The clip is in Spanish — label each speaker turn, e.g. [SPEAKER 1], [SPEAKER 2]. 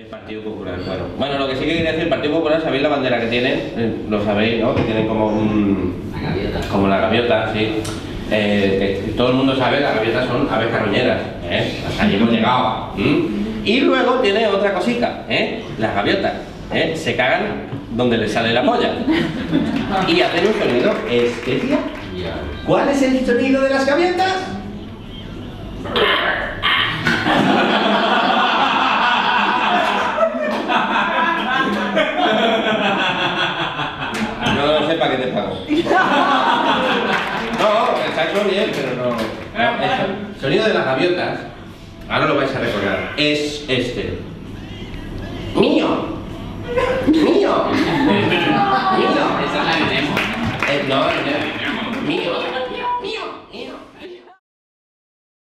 [SPEAKER 1] El Partido Popular, claro. Bueno, lo que sí que quería decir, el Partido Popular, ¿sabéis la bandera que tienen? Lo sabéis, ¿no? Que tienen como un...
[SPEAKER 2] La gaviota.
[SPEAKER 1] Como la gaviota, sí. Que todo el mundo sabe que las gaviotas son aves carroñeras, ¿eh? Hasta ahí hemos llegado. Y luego tiene otra cosita, ¿eh? Las gaviotas, ¿eh? Se cagan donde les sale la polla. Y hacen un sonido especial. ¿Cuál es el sonido de las gaviotas? No lo sé para qué te pago. No, está hecho bien, pero no. El sonido de las gaviotas, ahora lo vais a recordar, es este. ¡Mío! ¡Mío! ¡Mío!
[SPEAKER 2] Esa es la de Nemo.
[SPEAKER 1] No, mío.